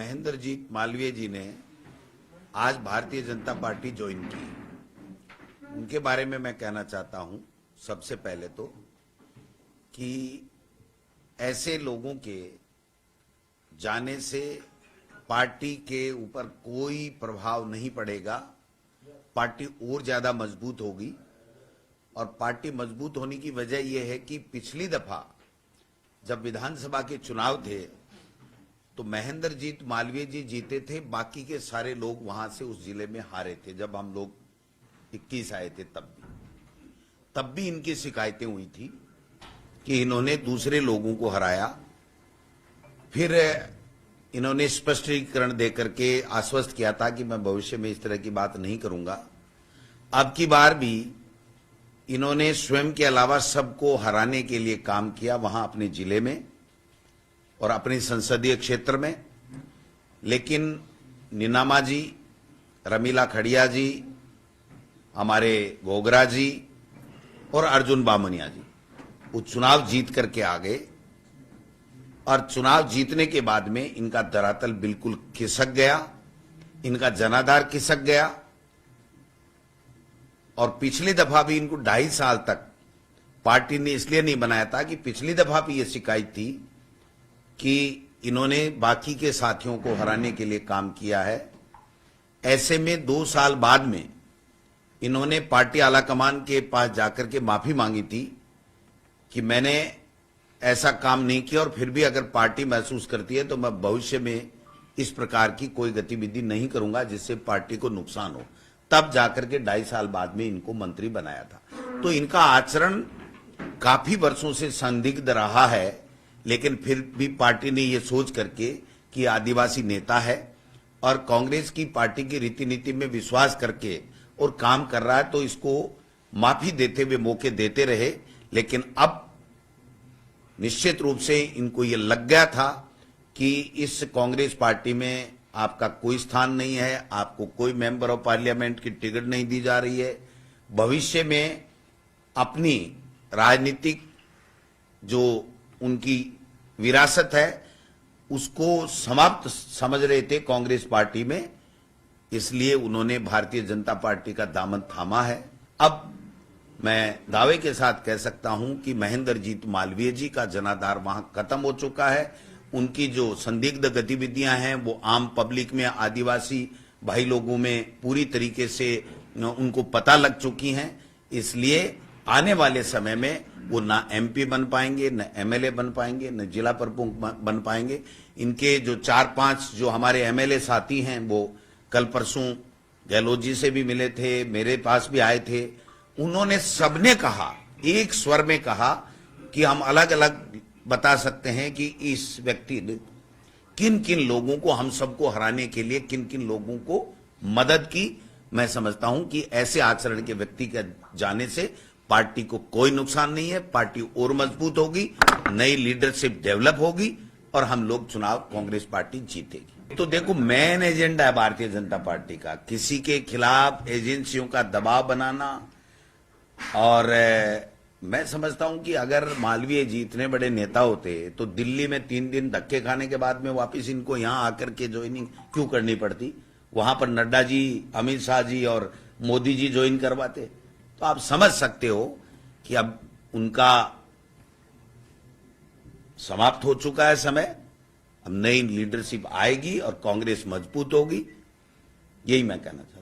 महेंद्रजीत मालवीय जी ने आज Bharatiya Janata party join की। उनके बारे में मैं कहना चाहता हूं सबसे पहले तो कि ऐसे लोगों के जाने से पार्टी के ऊपर कोई प्रभाव नहीं पड़ेगा, पार्टी और ज्यादा मजबूत होगी। और पार्टी मजबूत होने की वजह यह है कि पिछली दफा जब विधानसभा के चुनाव थे तो महेंद्रजीत मालवीय जी जीते थे, बाकी के सारे लोग वहां से उस जिले में हारे थे। जब हम लोग 21 आए थे तब भी इनकी शिकायतें हुई थी कि इन्होंने दूसरे लोगों को हराया। फिर इन्होंने स्पष्टीकरण देकर के आश्वस्त किया था कि मैं भविष्य में इस तरह की बात नहीं करूंगा। अब की बार भी इन्होंने स्वयं के अलावा सबको हराने के लिए काम किया वहां अपने जिले में और अपने संसदीय क्षेत्र में। लेकिन नीनामा जी, रमीला खड़िया जी, हमारे गोगरा जी और अर्जुन बामनिया जी वो चुनाव जीत करके आ गए और चुनाव जीतने के बाद में इनका धरातल बिल्कुल खिसक गया, इनका जनाधार खिसक गया। और पिछली दफा भी इनको 2.5 साल तक पार्टी ने इसलिए नहीं बनाया था कि पिछली दफा भी ये शिकायत थी कि इन्होंने बाकी के साथियों को हराने के लिए काम किया है। ऐसे में 2 साल बाद में इन्होंने पार्टी आलाकमान के पास जाकर के माफी मांगी थी कि मैंने ऐसा काम नहीं किया और फिर भी अगर पार्टी महसूस करती है तो मैं भविष्य में इस प्रकार की कोई गतिविधि नहीं करूंगा जिससे पार्टी को नुकसान हो। तब जाकर के 2.5 साल बाद में इनको मंत्री बनाया था। तो इनका आचरण काफी वर्षों से संदिग्ध रहा है, लेकिन फिर भी पार्टी ने यह सोच करके कि आदिवासी नेता है और कांग्रेस की पार्टी की रीति नीति में विश्वास करके और काम कर रहा है तो इसको माफी देते हुए मौके देते रहे। लेकिन अब निश्चित रूप से इनको यह लग गया था कि इस कांग्रेस पार्टी में आपका कोई स्थान नहीं है, आपको कोई मेंबर ऑफ पार्लियामेंट की टिकट नहीं दी जा रही है। भविष्य में अपनी राजनीतिक जो उनकी विरासत है उसको समाप्त समझ रहे थे कांग्रेस पार्टी में, इसलिए उन्होंने भारतीय जनता पार्टी का दामन थामा है। अब मैं दावे के साथ कह सकता हूं कि महेंद्रजीत मालवीय जी का जनाधार वहां खत्म हो चुका है। उनकी जो संदिग्ध गतिविधियां हैं वो आम पब्लिक में, आदिवासी भाई लोगों में पूरी तरीके से उनको पता लग चुकी हैं। इसलिए आने वाले समय में वो ना एमपी बन पाएंगे, न एमएलए बन पाएंगे, न जिला प्रमुख बन पाएंगे। इनके जो 4-5 जो हमारे एमएलए साथी हैं वो कल परसों गहलोत जी से भी मिले थे, मेरे पास भी आए थे। उन्होंने सबने कहा, एक स्वर में कहा कि हम अलग अलग बता सकते हैं कि इस व्यक्ति ने किन किन लोगों को, हम सबको हराने के लिए किन किन लोगों को मदद की। मैं समझता हूं कि ऐसे आचरण के व्यक्ति के जाने से पार्टी को कोई नुकसान नहीं है, पार्टी और मजबूत होगी, नई लीडरशिप डेवलप होगी और हम लोग चुनाव कांग्रेस पार्टी जीतेगी। तो देखो, मेन एजेंडा है भारतीय जनता पार्टी का किसी के खिलाफ एजेंसियों का दबाव बनाना। और मैं समझता हूं कि अगर मालवीय जी इतने बड़े नेता होते तो दिल्ली में 3 दिन धक्के खाने के बाद में वापस इनको यहां आकर के ज्वाइनिंग क्यों करनी पड़ती? वहां पर नड्डा जी, अमित शाह जी और मोदी जी ज्वाइन करवाते। तो आप समझ सकते हो कि अब उनका समाप्त हो चुका है समय। अब नई लीडरशिप आएगी और कांग्रेस मजबूत होगी, यही मैं कहना चाहता हूं।